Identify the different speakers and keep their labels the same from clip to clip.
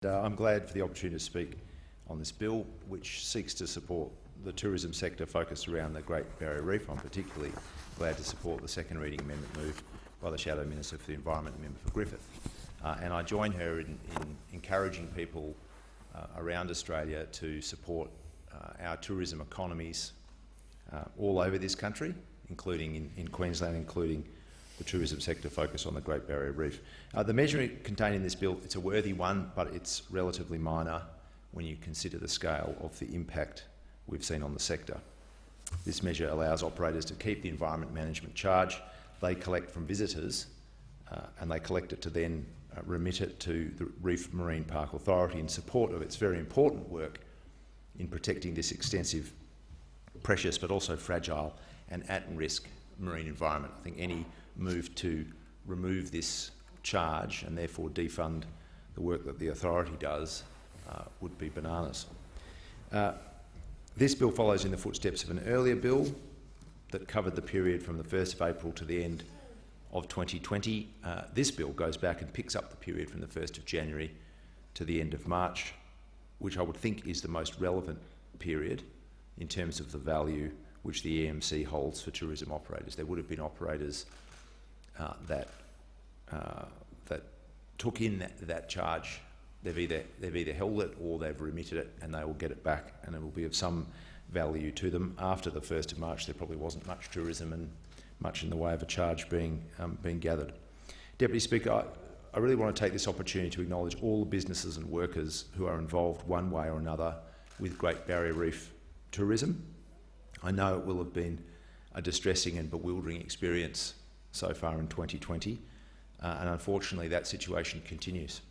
Speaker 1: I'm glad for the opportunity to speak on this bill, which seeks to support the tourism sector focused around the Great Barrier Reef. I'm particularly glad to support the second reading amendment moved by the Shadow Minister for the Environment, the member for Griffith. And I join her in encouraging people around Australia to support our tourism economies all over this country, including in Queensland, including the tourism sector focus on the Great Barrier Reef. The measure contained in this bill, it's a worthy one, but it's relatively minor when you consider the scale of the impact we've seen on the sector. This measure allows operators to keep the environment management charge they collect from visitors, and they collect it to then remit it to the Reef Marine Park Authority in support of its very important work in protecting this extensive, precious but also fragile and at-risk marine environment. I think any move to remove this charge and therefore defund the work that the authority does would be bananas. This bill follows in the footsteps of an earlier bill that covered the period from the 1st of April to the end of 2020. This bill goes back and picks up the period from the 1st of January to the end of March, which I would think is the most relevant period in terms of the value which the EMC holds for tourism operators. There would have been operators that took in that charge. They've either held it or they've remitted it, and they will get it back, and it will be of some value to them. After the 1st of March, there probably wasn't much tourism and much in the way of a charge being gathered. Deputy Speaker, I really want to take this opportunity to acknowledge all the businesses and workers who are involved one way or another with Great Barrier Reef tourism. I know it will have been a distressing and bewildering experience so far in 2020, and unfortunately that situation continues.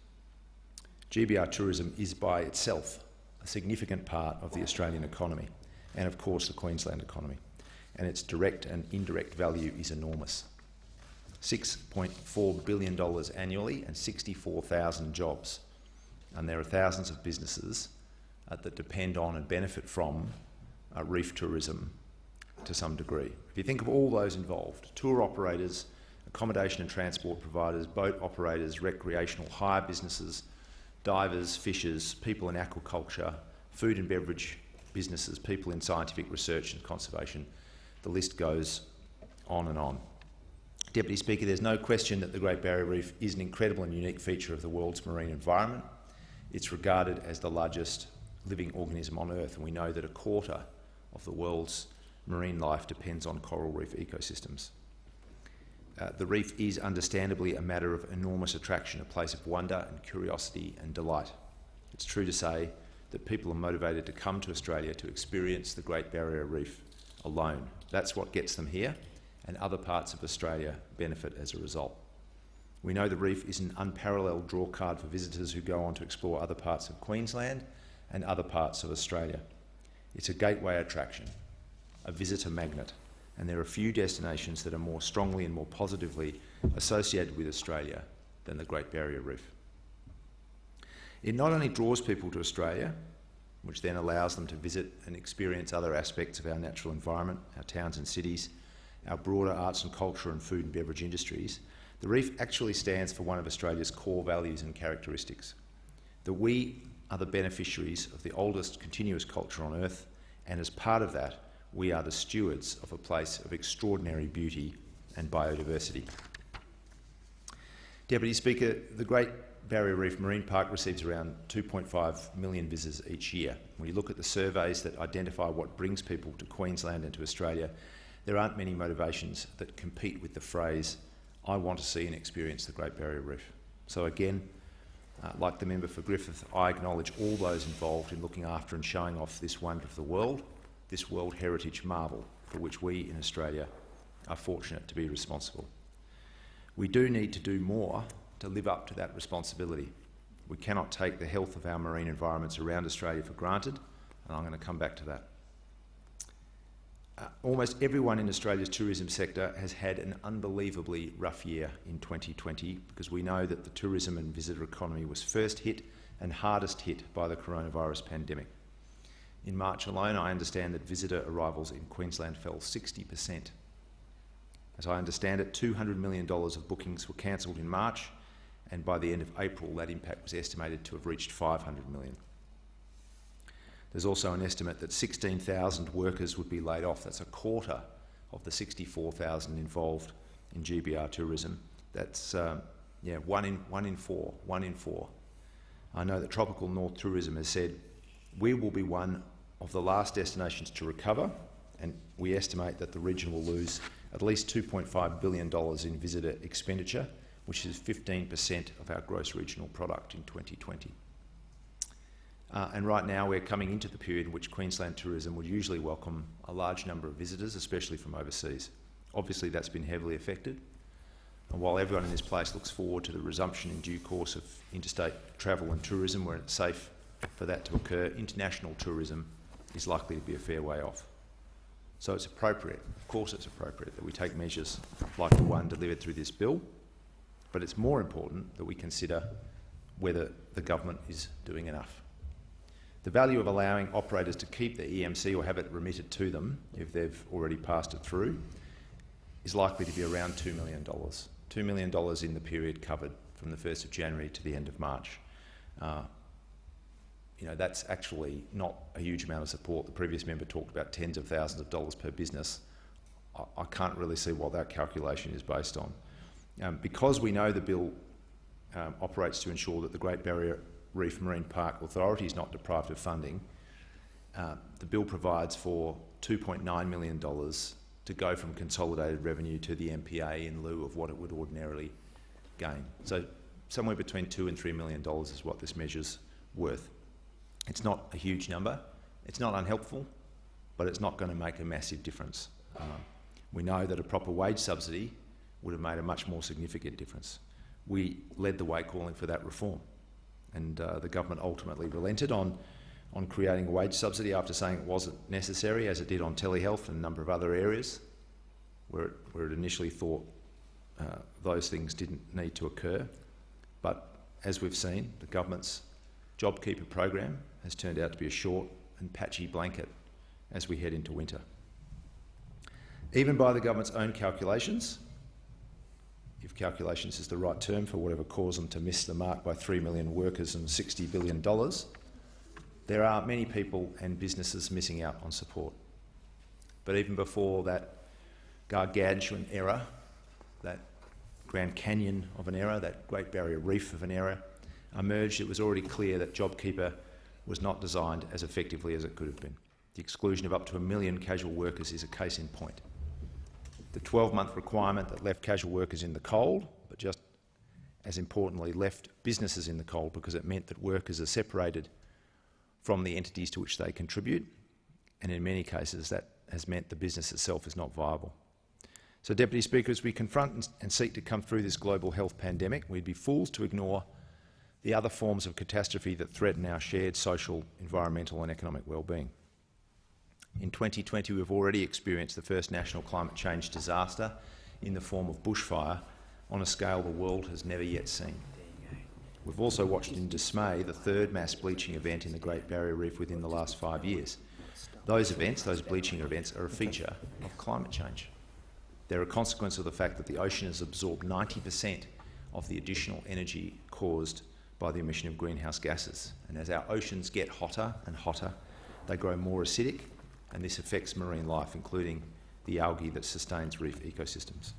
Speaker 1: GBR tourism is by itself a significant part of the Australian economy and of course the Queensland economy, and its direct and indirect value is enormous. $6.4 billion annually and 64,000 jobs, and there are thousands of businesses that depend on and benefit from reef tourism to some degree. If you think of all those involved, tour operators, accommodation and transport providers, boat operators, recreational hire businesses, divers, fishers, people in aquaculture, food and beverage businesses, people in scientific research and conservation, the list goes on and on. Deputy Speaker, there's no question that the Great Barrier Reef is an incredible and unique feature of the world's marine environment. It's regarded as the largest living organism on Earth, and we know that a quarter of the world's marine life depends on coral reef ecosystems. The reef is understandably a matter of enormous attraction, a place of wonder and curiosity and delight. It's true to say that people are motivated to come to Australia to experience the Great Barrier Reef alone. That's what gets them here, and other parts of Australia benefit as a result. We know the reef is an unparalleled drawcard for visitors who go on to explore other parts of Queensland and other parts of Australia. It's a gateway attraction, a visitor magnet, and there are few destinations that are more strongly and more positively associated with Australia than the Great Barrier Reef. It not only draws people to Australia, which then allows them to visit and experience other aspects of our natural environment, our towns and cities, our broader arts and culture and food and beverage industries, the reef actually stands for one of Australia's core values and characteristics, that we are the beneficiaries of the oldest continuous culture on Earth, and as part of that, we are the stewards of a place of extraordinary beauty and biodiversity. Deputy Speaker, the Great Barrier Reef Marine Park receives around 2.5 million visitors each year. When you look at the surveys that identify what brings people to Queensland and to Australia, there aren't many motivations that compete with the phrase, "I want to see and experience the Great Barrier Reef." So again, like the member for Griffith, I acknowledge all those involved in looking after and showing off this wonder of the world, this World Heritage marvel for which we in Australia are fortunate to be responsible. We do need to do more to live up to that responsibility. We cannot take the health of our marine environments around Australia for granted, and I'm going to come back to that. Almost everyone in Australia's tourism sector has had an unbelievably rough year in 2020, because we know that the tourism and visitor economy was first hit and hardest hit by the coronavirus pandemic. In March alone, I understand that visitor arrivals in Queensland fell 60%. As I understand it, $200 million of bookings were cancelled in March, and by the end of April that impact was estimated to have reached 500 million. There's also an estimate that 16,000 workers would be laid off. That's a quarter of the 64,000 involved in GBR tourism. That's one in four. I know that Tropical North Tourism has said we will be one of the last destinations to recover, and we estimate that the region will lose at least $2.5 billion in visitor expenditure, which is 15% of our gross regional product in 2020. And right now we're coming into the period in which Queensland tourism would usually welcome a large number of visitors, especially from overseas. Obviously that's been heavily affected, and while everyone in this place looks forward to the resumption in due course of interstate travel and tourism where it's safe for that to occur, international tourism is likely to be a fair way off. So it's appropriate, of course it's appropriate, that we take measures like the one delivered through this bill, but it's more important that we consider whether the government is doing enough. The value of allowing operators to keep the EMC or have it remitted to them if they've already passed it through is likely to be around $2 million. $2 million in the period covered from the 1st of January to the end of March. That's actually not a huge amount of support. The previous member talked about tens of thousands of dollars per business. I can't really see what that calculation is based on. Because we know the bill operates to ensure that the Great Barrier Reef Marine Park Authority is not deprived of funding, the bill provides for $2.9 million to go from consolidated revenue to the MPA in lieu of what it would ordinarily gain. So somewhere between $2 and $3 million is what this measure's worth. It's not a huge number, it's not unhelpful, but it's not going to make a massive difference. We know that a proper wage subsidy would have made a much more significant difference. We led the way calling for that reform, and the government ultimately relented on creating a wage subsidy after saying it wasn't necessary, as it did on telehealth and a number of other areas where it initially thought those things didn't need to occur. But as we've seen, the government's JobKeeper program has turned out to be a short and patchy blanket as we head into winter. Even by the government's own calculations, if calculations is the right term for whatever caused them to miss the mark by 3 million workers and $60 billion, there are many people and businesses missing out on support. But even before that gargantuan error, that Grand Canyon of an error, that Great Barrier Reef of an error, emerged, it was already clear that JobKeeper was not designed as effectively as it could have been. The exclusion of up to 1 million casual workers is a case in point. The 12-month requirement that left casual workers in the cold, but just as importantly left businesses in the cold because it meant that workers are separated from the entities to which they contribute, and in many cases that has meant the business itself is not viable. So, Deputy Speaker, as we confront and seek to come through this global health pandemic, we'd be fools to ignore the other forms of catastrophe that threaten our shared social, environmental and economic well-being. In 2020, we've already experienced the first national climate change disaster in the form of bushfire on a scale the world has never yet seen. We've also watched in dismay the third mass bleaching event in the Great Barrier Reef within the last 5 years. Those events, those bleaching events, are a feature of climate change. They're a consequence of the fact that the ocean has absorbed 90% of the additional energy caused by the emission of greenhouse gases. And as our oceans get hotter and hotter, they grow more acidic, and this affects marine life, including the algae that sustains reef ecosystems.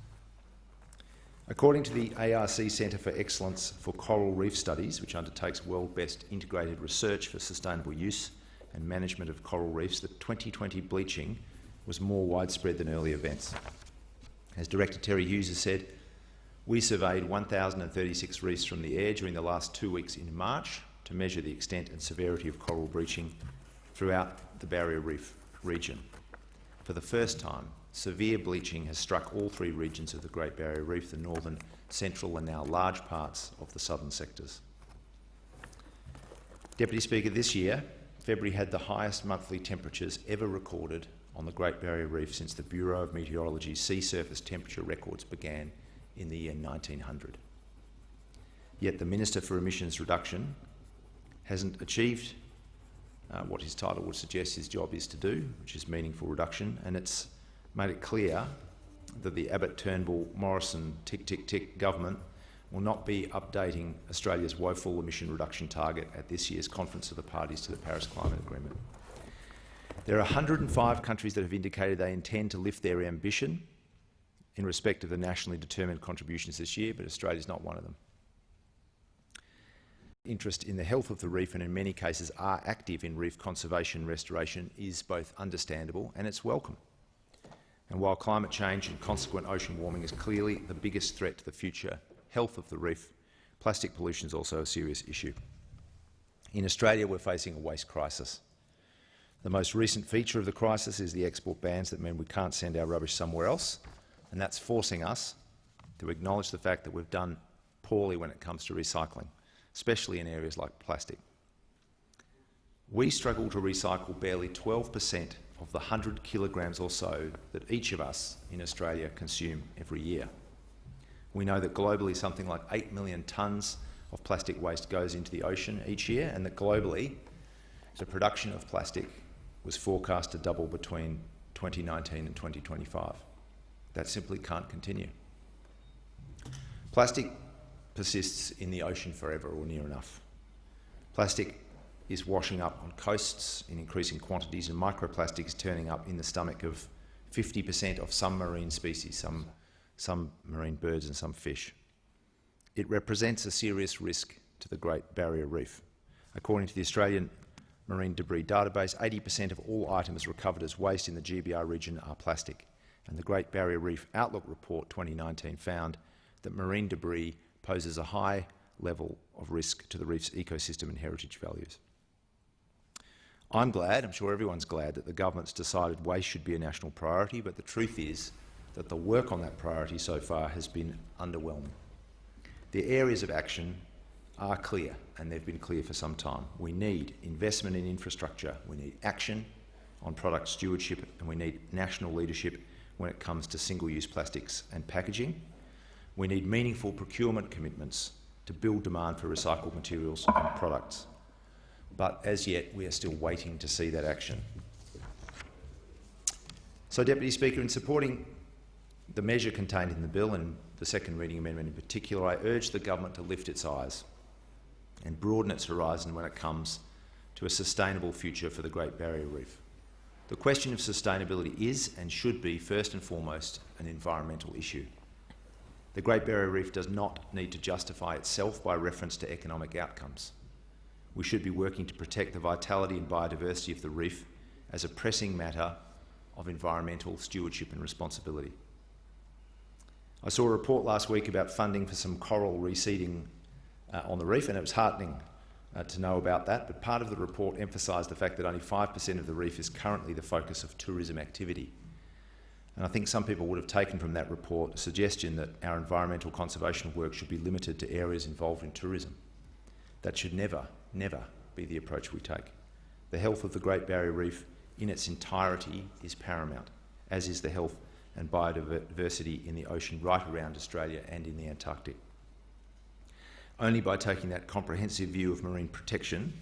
Speaker 1: According to the ARC Centre for Excellence for Coral Reef Studies, which undertakes world-best integrated research for sustainable use and management of coral reefs, the 2020 bleaching was more widespread than early events. As Director Terry Hughes has said, we surveyed 1,036 reefs from the air during the last 2 weeks in March to measure the extent and severity of coral bleaching throughout the Barrier Reef region. For the first time, severe bleaching has struck all three regions of the Great Barrier Reef, the northern, central and now large parts of the southern sectors. Deputy Speaker, this year, February had the highest monthly temperatures ever recorded on the Great Barrier Reef since the Bureau of Meteorology's sea surface temperature records began in the year 1900. Yet the Minister for Emissions Reduction hasn't achieved what his title would suggest his job is to do, which is meaningful reduction, and it's made it clear that the Abbott-Turnbull-Morrison tick-tick-tick government will not be updating Australia's woeful emission reduction target at this year's Conference of the Parties to the Paris Climate Agreement. There are 105 countries that have indicated they intend to lift their ambition in respect of the nationally determined contributions this year, but Australia is not one of them. Interest in the health of the reef, and in many cases are active in reef conservation and restoration, is both understandable and it's welcome. And while climate change and consequent ocean warming is clearly the biggest threat to the future health of the reef, plastic pollution is also a serious issue. In Australia, we're facing a waste crisis. The most recent feature of the crisis is the export bans that mean we can't send our rubbish somewhere else, and that's forcing us to acknowledge the fact that we've done poorly when it comes to recycling, especially in areas like plastic. We struggle to recycle barely 12% of the 100 kilograms or so that each of us in Australia consume every year. We know that globally something like 8 million tonnes of plastic waste goes into the ocean each year, and that globally the production of plastic was forecast to double between 2019 and 2025. That simply can't continue. Plastic persists in the ocean forever, or near enough. Plastic is washing up on coasts in increasing quantities, and microplastic is turning up in the stomach of 50% of some marine species, some marine birds and some fish. It represents a serious risk to the Great Barrier Reef. According to the Australian Marine Debris Database, 80% of all items recovered as waste in the GBR region are plastic, and the Great Barrier Reef Outlook Report 2019 found that marine debris poses a high level of risk to the reef's ecosystem and heritage values. I'm glad, I'm sure everyone's glad, that the government's decided waste should be a national priority, but the truth is that the work on that priority so far has been underwhelming. The areas of action are clear, and they've been clear for some time. We need investment in infrastructure, we need action on product stewardship, and we need national leadership when it comes to single-use plastics and packaging. We need meaningful procurement commitments to build demand for recycled materials and products. But as yet, we are still waiting to see that action. So, Deputy Speaker, in supporting the measure contained in the bill, and the second reading amendment in particular, I urge the government to lift its eyes and broaden its horizon when it comes to a sustainable future for the Great Barrier Reef. The question of sustainability is and should be first and foremost an environmental issue. The Great Barrier Reef does not need to justify itself by reference to economic outcomes. We should be working to protect the vitality and biodiversity of the reef as a pressing matter of environmental stewardship and responsibility. I saw a report last week about funding for some coral reseeding on the reef, and it was heartening to know about that, but part of the report emphasised the fact that only 5% of the reef is currently the focus of tourism activity. And I think some people would have taken from that report a suggestion that our environmental conservation work should be limited to areas involved in tourism. That should never, never be the approach we take. The health of the Great Barrier Reef in its entirety is paramount, as is the health and biodiversity in the ocean right around Australia and in the Antarctic. Only by taking that comprehensive view of marine protection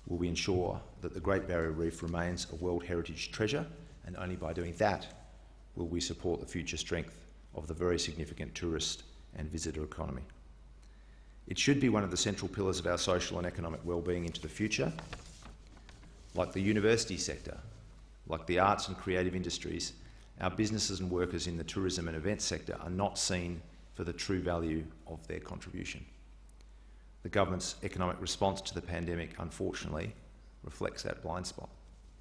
Speaker 1: will we ensure that the Great Barrier Reef remains a World Heritage treasure, and only by doing that will we support the future strength of the very significant tourist and visitor economy. It should be one of the central pillars of our social and economic well-being into the future. Like the university sector, like the arts and creative industries, our businesses and workers in the tourism and events sector are not seen for the true value of their contribution. The government's economic response to the pandemic, unfortunately, reflects that blind spot.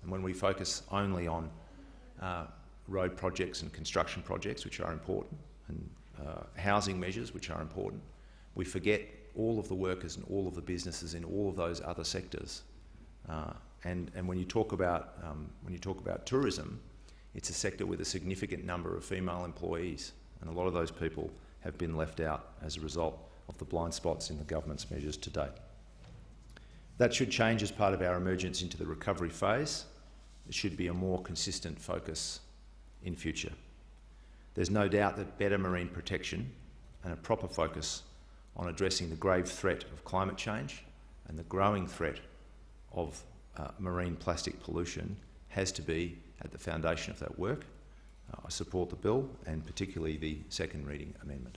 Speaker 1: And when we focus only on road projects and construction projects, which are important, and housing measures, which are important, we forget all of the workers and all of the businesses in all of those other sectors. And when you talk about tourism, it's a sector with a significant number of female employees, and a lot of those people have been left out as a result of the blind spots in the government's measures to date. That should change as part of our emergence into the recovery phase. It should be a more consistent focus in future. There's no doubt that better marine protection and a proper focus on addressing the grave threat of climate change and the growing threat of marine plastic pollution has to be at the foundation of that work. I support the bill, and particularly the second reading amendment.